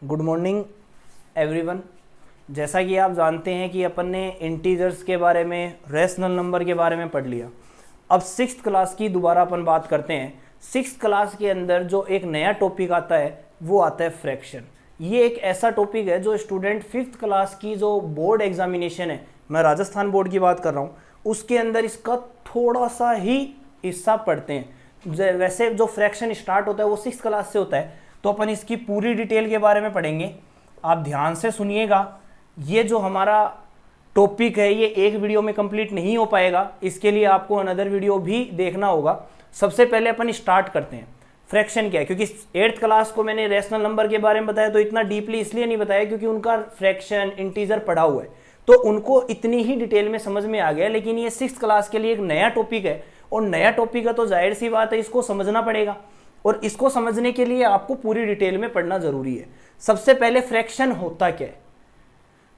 Good morning everyone. जैसा कि आप जानते हैं कि अपन ने इंटीजर्स के बारे में, रेशनल नंबर के बारे में पढ़ लिया। अब सिक्स्थ क्लास की दोबारा अपन बात करते हैं। सिक्स्थ क्लास के अंदर जो एक नया टॉपिक आता है वो आता है फ्रैक्शन। ये एक ऐसा टॉपिक है जो स्टूडेंट फिफ्थ क्लास की जो बोर्ड एग्जामिनेशन है, मैं राजस्थान बोर्ड की बात कर रहा हूँ, उसके अंदर इसका थोड़ा सा ही हिस्सा पढ़ते हैं। वैसे जो फ्रैक्शन स्टार्ट होता है वो सिक्स्थ क्लास से होता है, तो अपन इसकी पूरी डिटेल के बारे में पढ़ेंगे। आप ध्यान से सुनिएगा। ये जो हमारा टॉपिक है ये एक वीडियो में कंप्लीट नहीं हो पाएगा, इसके लिए आपको अनदर वीडियो भी देखना होगा। सबसे पहले अपन स्टार्ट करते हैं फ्रैक्शन क्या है, क्योंकि एट्थ क्लास को मैंने रेशनल नंबर के बारे में बताया तो इतना डीपली इसलिए नहीं बताया क्योंकि उनका फ्रैक्शन इंटीजर पढ़ा हुआ है, तो उनको इतनी ही डिटेल में समझ में आ गया। लेकिन ये सिक्स्थ क्लास के लिए एक नया टॉपिक है, और नया टॉपिक है तो जाहिर सी बात है इसको समझना पड़ेगा, और इसको समझने के लिए आपको पूरी डिटेल में पढ़ना जरूरी है। सबसे पहले फ्रैक्शन होता क्या है,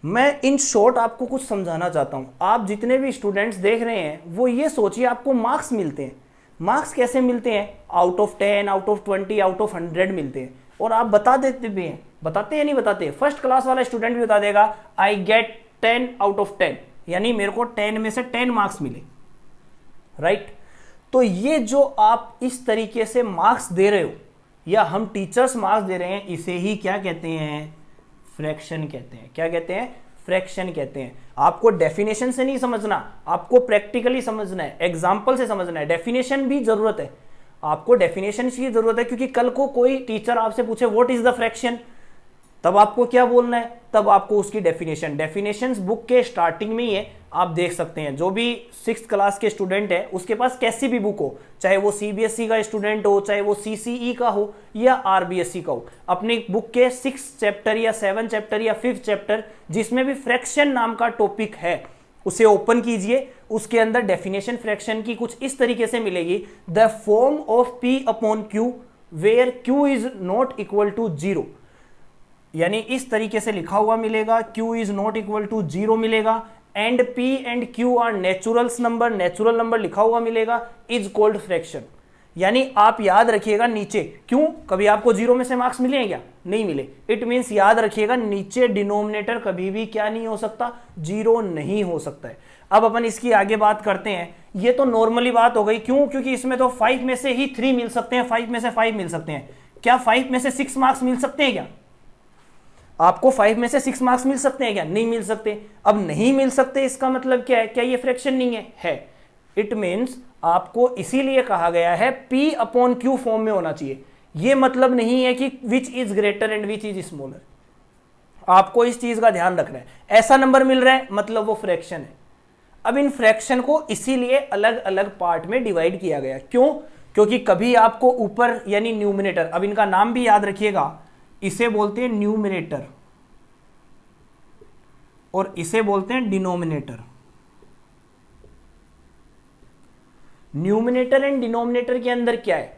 मैं इन शॉर्ट आपको कुछ समझाना चाहता हूं। आप जितने भी स्टूडेंट्स देख रहे हैं वो ये सोचिए आपको मार्क्स मिलते हैं। मार्क्स कैसे मिलते हैं? Out of 10, out of 20, out of 100 मिलते हैं, और आप बता देते भी हैं। बताते हैं नहीं बताते? फर्स्ट क्लास वाला स्टूडेंट भी बता देगा आई गेट 10 आउट ऑफ 10, यानी मेरे को 10 में से 10 मार्क्स मिले, राइट। तो ये जो आप इस तरीके से मार्क्स दे रहे हो, या हम टीचर्स मार्क्स दे रहे हैं, इसे ही क्या कहते हैं? फ्रैक्शन कहते हैं। क्या कहते हैं? फ्रैक्शन कहते हैं। आपको डेफिनेशन से नहीं समझना, आपको प्रैक्टिकली समझना है, एग्जाम्पल से समझना है। डेफिनेशन भी जरूरत है, आपको डेफिनेशन की जरूरत है, क्योंकि कल को कोई टीचर आपसे पूछे व्हाट इज द फ्रैक्शन, तब आपको क्या बोलना है? तब आपको उसकी डेफिनेशंस बुक के स्टार्टिंग में ही है, आप देख सकते हैं। जो भी सिक्स्थ क्लास के स्टूडेंट है उसके पास कैसी भी बुक हो, चाहे वो सीबीएसई का स्टूडेंट हो, चाहे वो सीसीई का हो या आरबीएसई का हो, अपनी बुक के 6 चैप्टर या 7 चैप्टर या 5 चैप्टर जिसमें भी फ्रैक्शन नाम का टॉपिक है उसे ओपन कीजिए। उसके अंदर डेफिनेशन फ्रैक्शन की कुछ इस तरीके से मिलेगी, the form of P upon Q where Q is not equal to 0, यानी इस तरीके से लिखा हुआ मिलेगा, Q is not equal to 0 मिलेगा, and P and Q are naturals number, natural number लिखा हुआ मिलेगा, इज कॉल्ड फ्रैक्शन। यानी आप याद रखिएगा नीचे, क्यों कभी आपको 0 में से मार्क्स मिले हैं क्या? नहीं मिले। इट मींस याद रखिएगा नीचे डिनोमिनेटर कभी भी क्या नहीं हो सकता? 0 नहीं हो सकता है। अब अपन इसकी आगे बात करते हैं। ये तो नॉर्मली बात हो गई, क्यों? क्योंकि इसमें तो 5 में से ही 3 मिल सकते हैं, 5 में से 5 मिल सकते हैं। क्या 5 में से 6 मार्क्स मिल सकते हैं क्या? आपको 5 में से 6 मार्क्स मिल सकते हैं क्या? नहीं मिल सकते। अब नहीं मिल सकते इसका मतलब क्या है? क्या ये फ्रैक्शन नहीं है? है। इट मीन्स आपको इसीलिए कहा गया है P अपॉन Q फॉर्म में होना चाहिए। ये मतलब नहीं है कि which is greater and which is smaller, आपको इस चीज का ध्यान रखना है। ऐसा नंबर मिल रहा है मतलब वो फ्रैक्शन है। अब इन फ्रैक्शन को इसीलिए अलग अलग पार्ट में डिवाइड किया गया। क्यों? क्योंकि कभी आपको ऊपर यानी न्यूमिनेटर, अब इनका नाम भी याद रखिएगा, इसे बोलते हैं न्यूमिनेटर और इसे बोलते हैं डिनोमिनेटर। न्यूमिनेटर एंड डिनोमिनेटर के अंदर क्या है?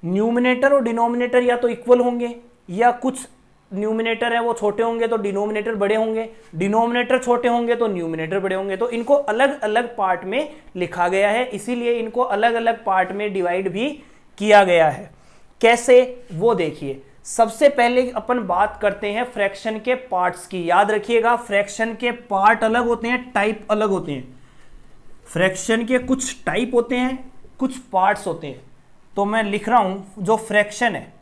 न्यूमिनेटर और डिनोमिनेटर या तो इक्वल होंगे, या कुछ न्यूमिनेटर है वो छोटे होंगे तो डिनोमिनेटर बड़े होंगे, डिनोमिनेटर छोटे होंगे तो न्यूमिनेटर बड़े होंगे। तो इनको अलग अलग पार्ट में लिखा गया है, इसीलिए इनको अलग अलग पार्ट में डिवाइड भी किया गया है। कैसे वो देखिए। सबसे पहले अपन बात करते हैं फ्रैक्शन के पार्ट्स की। याद रखिएगा फ्रैक्शन के पार्ट अलग होते हैं, टाइप अलग होते हैं। फ्रैक्शन के कुछ टाइप होते हैं, कुछ पार्ट्स होते हैं। तो मैं लिख रहा हूं जो फ्रैक्शन है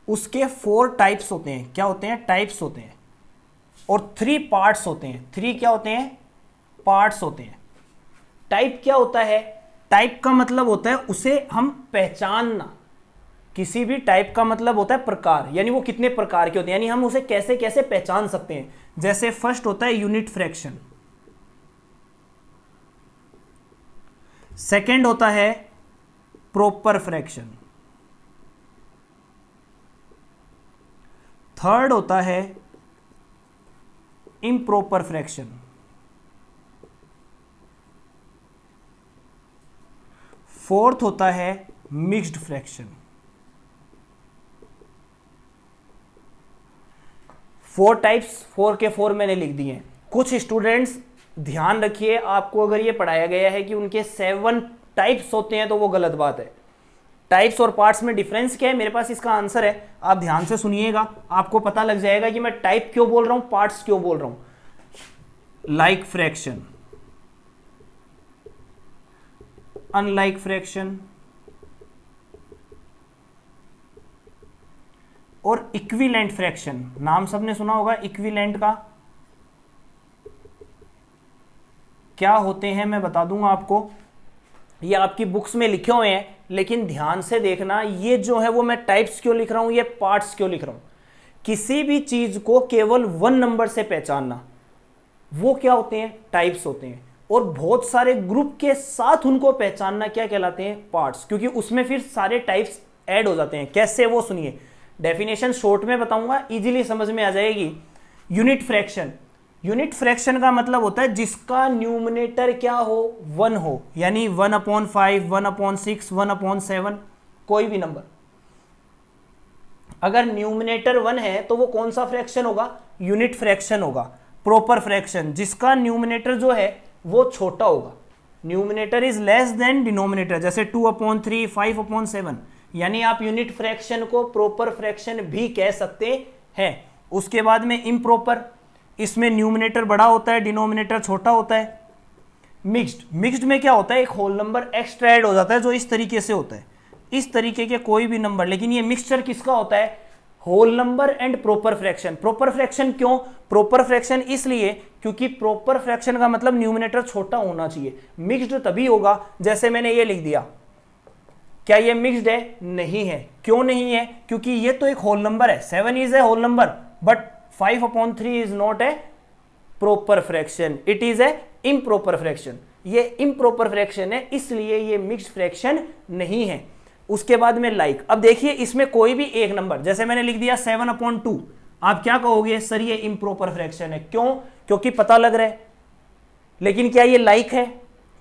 उसके 4 टाइप्स होते हैं। क्या होते हैं? टाइप्स होते हैं। और 3 पार्ट्स होते हैं। 3 क्या होते हैं? पार्ट्स होते हैं। टाइप क्या होता है? टाइप का मतलब होता है उसे हम पहचानना। किसी भी टाइप का मतलब होता है प्रकार, यानी वो कितने प्रकार के होते हैं, यानी हम उसे कैसे कैसे पहचान सकते हैं। जैसे फर्स्ट होता है यूनिट फ्रैक्शन, सेकंड होता है प्रॉपर फ्रैक्शन, थर्ड होता है इम्प्रॉपर फ्रैक्शन, फोर्थ होता है मिक्स्ड फ्रैक्शन। 4 टाइप्स, 4 के 4 मैंने लिख दिए हैं। कुछ स्टूडेंट्स ध्यान रखिए, आपको अगर ये पढ़ाया गया है कि उनके 7 टाइप्स होते हैं तो वो गलत बात है। टाइप्स और पार्ट्स में डिफरेंस क्या है, मेरे पास इसका आंसर है, आप ध्यान से सुनिएगा, आपको पता लग जाएगा कि मैं टाइप क्यों बोल रहा हूं, पार्ट्स क्यों बोल रहा हूं। लाइक फ्रैक्शन, अनलाइक फ्रैक्शन और इक्विवेलेंट फ्रैक्शन। नाम सबने सुना होगा इक्विवेलेंट का, क्या होते हैं मैं बता दूंगा आपको, ये आपकी बुक्स में लिखे हुए हैं, लेकिन ध्यान से देखना, ये जो है वो मैं टाइप्स क्यों लिख रहा हूं, ये पार्ट्स क्यों लिख रहा हूं। किसी भी चीज को केवल 1 नंबर से पहचानना, वो क्या होते हैं, टाइप्स होते हैं, और बहुत सारे ग्रुप के साथ उनको पहचानना क्या कहलाते हैं, पार्ट्स, क्योंकि उसमें फिर सारे टाइप्स ऐड हो जाते हैं। कैसे, वो सुनिए, डेफिनेशन शॉर्ट में बताऊंगा, इजीली समझ में आ जाएगी। यूनिट फ्रैक्शन, यूनिट फ्रैक्शन का मतलब होता है जिसका न्यूमरेटर क्या हो, 1 हो, यानी 1/5, 1/6, 1/7, कोई भी नंबर। अगर न्यूमरेटर 1 है तो वो कौन सा फ्रैक्शन होगा, यूनिट फ्रैक्शन होगा। प्रॉपर फ्रैक्शन, जिसका न्यूमरेटर जो है वो छोटा होगा, numerator is less than denominator, जैसे 2/3, 5/7, यानी आप यूनिट फ्रैक्शन को प्रॉपर फ्रैक्शन भी कह सकते हैं। उसके बाद में इम्प्रॉपर, इसमें न्यूमरेटर बड़ा होता है, डिनोमिनेटर छोटा होता है। मिक्स्ड, मिक्स्ड में क्या होता है, एक होल नंबर एक्स्ट्रा ऐड हो जाता है, जो इस तरीके से होता है, इस तरीके के कोई भी नंबर, लेकिन ये मिक्सचर किसका होता है, whole number and proper fraction. Proper fraction क्यों, प्रॉपर फ्रैक्शन इसलिए क्योंकि प्रॉपर फ्रैक्शन का मतलब न्यूमरेटर छोटा होना चाहिए। मिक्स्ड तभी होगा, जैसे मैंने ये लिख दिया, क्या ये मिक्स्ड है, नहीं है। क्यों नहीं है, क्योंकि ये तो एक होल नंबर है, 7 is a whole number, but 5/3 is not a proper fraction, it is an improper fraction. ये इम्प्रॉपर फ्रैक्शन है, इसलिए ये मिक्स्ड फ्रैक्शन नहीं है। उसके बाद में लाइक, अब देखिए इसमें कोई भी एक नंबर, जैसे मैंने लिख दिया 7/2, आप क्या कहोगे, सर ये इम्प्रॉपर फ्रैक्शन है। क्यों, क्योंकि पता लग रहा है, लेकिन क्या ये लाइक है,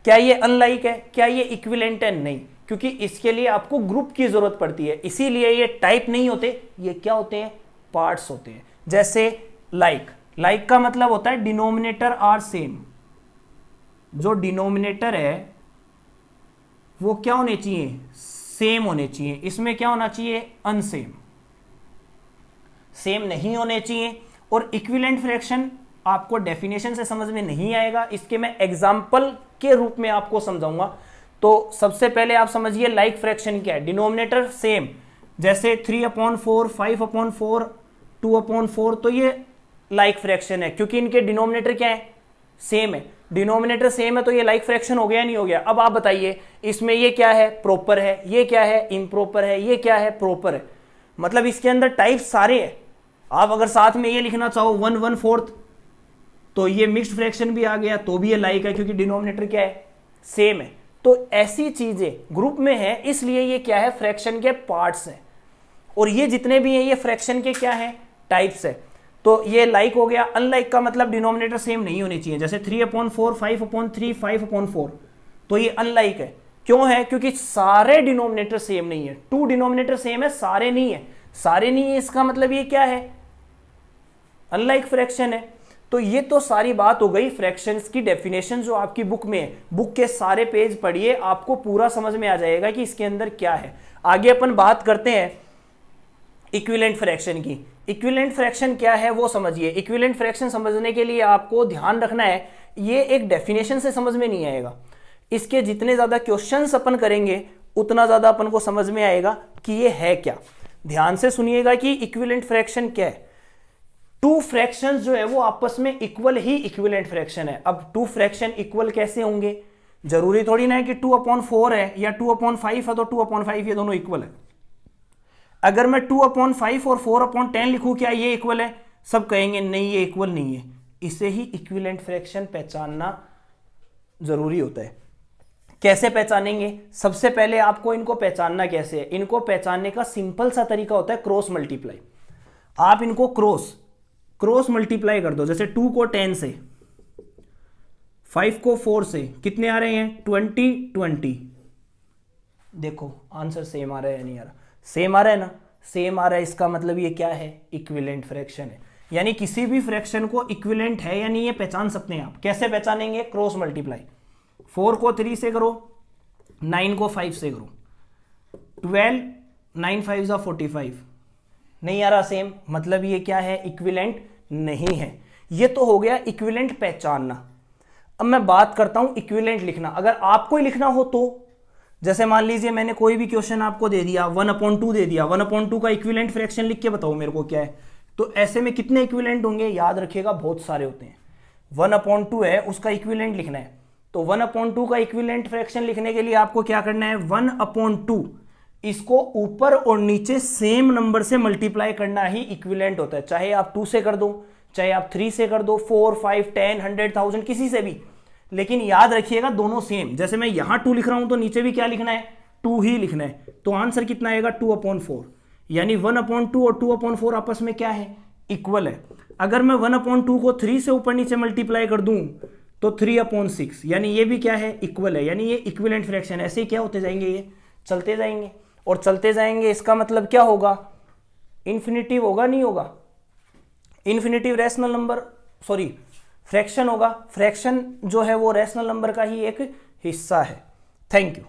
क्या ये अनलाइक है, क्या ये इक्विवेलेंट है, नहीं, क्योंकि इसके लिए आपको ग्रुप की जरूरत पड़ती है, इसीलिए ये टाइप नहीं होते, ये क्या होते हैं, पार्ट्स होते हैं। जैसे लाइक, लाइक का मतलब होता है डिनोमिनेटर आर सेम, जो डिनोमिनेटर है वो क्या होने चाहिए, सेम होने चाहिए। इसमें क्या होना चाहिए, अनसेम, सेम नहीं होने चाहिए। और इक्विवेलेंट फ्रैक्शन आपको डेफिनेशन से समझ में नहीं आएगा, इसके मैं एग्जांपल के रूप में आपको समझाऊंगा। तो सबसे पहले आप समझिए लाइक फ्रैक्शन क्या है, डिनोमिनेटर सेम, जैसे 3/4, 5/4, 2/4, तो ये लाइक फ्रैक्शन है, क्योंकि इनके डिनोमिनेटर क्या है, सेम है। डिनोमिनेटर सेम है तो ये लाइक फ्रैक्शन हो गया नहीं हो गया। अब आप बताइए इसमें ये क्या है, प्रॉपर है, ये क्या है, इम्प्रॉपर है, ये क्या है, प्रॉपर है, मतलब इसके अंदर टाइप सारे हैं। आप अगर साथ में ये लिखना चाहो 1/4 तो ये मिक्स्ड फ्रैक्शन भी आ गया, तो भी ये लाइक है, क्योंकि डिनोमिनेटर क्या है, सेम है। तो ऐसी चीजें ग्रुप में है, इसलिए ये क्या है, फ्रैक्शन के पार्ट्स हैं, और ये जितने भी हैं ये फ्रैक्शन के क्या है, टाइप्स है। तो ये लाइक हो गया। अनलाइक का मतलब डिनोमिनेटर सेम नहीं होनी चाहिए, जैसे 3/4, 5/3, 5/4, तो ये अनलाइक है। क्यों है, क्योंकि सारे डिनोमिनेटर सेम नहीं है। 2 डिनोमिनेटर सेम है, सारे नहीं है, सारे नहीं है, इसका मतलब ये क्या है, अनलाइक फ्रैक्शन है। तो ये तो सारी बात हो गई फ्रैक्शंस की डेफिनेशन जो आपकी बुक में है। बुक के सारे पेज पढ़िए, आपको पूरा समझ में आ जाएगा कि इसके अंदर क्या है। आगे अपन बात करते हैं इक्विवेलेंट फ्रैक्शन की। इक्विवेलेंट फ्रैक्शन क्या है वो समझिए। इक्विवेलेंट फ्रैक्शन समझने के लिए आपको ध्यान रखना है, ये एक डेफिनेशन से समझ में नहीं आएगा, इसके जितने ज्यादा क्वेश्चंस अपन करेंगे उतना ज्यादा अपन को समझ में आएगा कि ये है क्या। ध्यान से सुनिएगा कि इक्विवेलेंट फ्रैक्शन क्या है। 2 फ्रैक्शंस जो है वो आपस में इक्वल ही इक्विवेलेंट फ्रैक्शन है। अब 2 फ्रैक्शन इक्वल कैसे होंगे, जरूरी थोड़ी ना है कि 2/4 है या 2/5 है तो 2/5 ये दोनों इक्वल है। अगर मैं 2/5 और 4/10 लिखूं, क्या ये इक्वल है, सब कहेंगे नहीं ये इक्वल नहीं है। इसे ही इक्विवेलेंट फ्रैक्शन पहचानना जरूरी होता है। कैसे पहचानेंगे, सबसे पहले आपको इनको पहचानना कैसे है, इनको पहचानने का सिंपल सा तरीका होता है क्रॉस मल्टीप्लाई। आप इनको क्रॉस मल्टीप्लाई कर दो, जैसे 2 को 10 से, 5 को 4 से, कितने आ रहे हैं, 20। देखो आंसर सेम आ रहा है या नहीं आ रहा, सेम आ रहा है ना, सेम आ रहा है, इसका मतलब ये क्या है, इक्विवेलेंट फ्रैक्शन है। यानी किसी भी फ्रैक्शन को इक्विवेलेंट है या नहीं ये पहचान सकते हैं आप। कैसे पहचानेंगे, क्रॉस मल्टीप्लाई। 4 को 3 से करो, 9 को 5 से करो, 12 9 5 45 नहीं आ रहा सेम, मतलब ये क्या है, इक्विवेलेंट नहीं है। ये तो हो गया इक्विवेलेंट पहचानना। अब मैं बात करता हूं इक्विवेलेंट लिखना। अगर आपको ही लिखना हो तो, जैसे मान लीजिए मैंने कोई भी क्वेश्चन आपको दे दिया, 1/2 दे दिया, 1/2 का इक्विवेलेंट फ्रैक्शन लिख के बताओ मेरे को क्या है, तो ऐसे में कितने इक्विवेलेंट होंगे, याद रखिएगा बहुत सारे होते हैं। 1/2 है, उसका इक्विवेलेंट लिखना है, तो 1/2 का इक्विवेलेंट फ्रैक्शन लिखने के लिए आपको क्या करना है, 1/2 इसको ऊपर और नीचे सेम नंबर से मल्टीप्लाई करना ही इक्विवेलेंट होता है। चाहे आप 2 से कर दो, चाहे आप 3 से कर दो, 4 5 10 100 1000 किसी से भी, लेकिन याद रखिएगा दोनों सेम। जैसे मैं यहां 2 लिख रहा हूं तो नीचे भी क्या लिखना है, 2 ही लिखना है। तो आंसर कितना आएगा, 2/4, यानी 1/2 और 2/4 आपस में क्या है, इक्वल है। अगर मैं 1/2 को 3 से ऊपर नीचे मल्टीप्लाई कर दूं तो 3/6, यानी ये भी क्या है, इक्वल है, यानी ये इक्विवेलेंट फ्रैक्शन। ऐसे ही क्या होते जाएंगे, ये चलते जाएंगे और चलते जाएंगे। इसका मतलब क्या होगा, इन्फिनिटिव होगा, नहीं होगा, infinitive rational number, sorry fraction होगा। फ्रैक्शन जो है वो रैशनल नंबर का ही एक हिस्सा है। Thank you.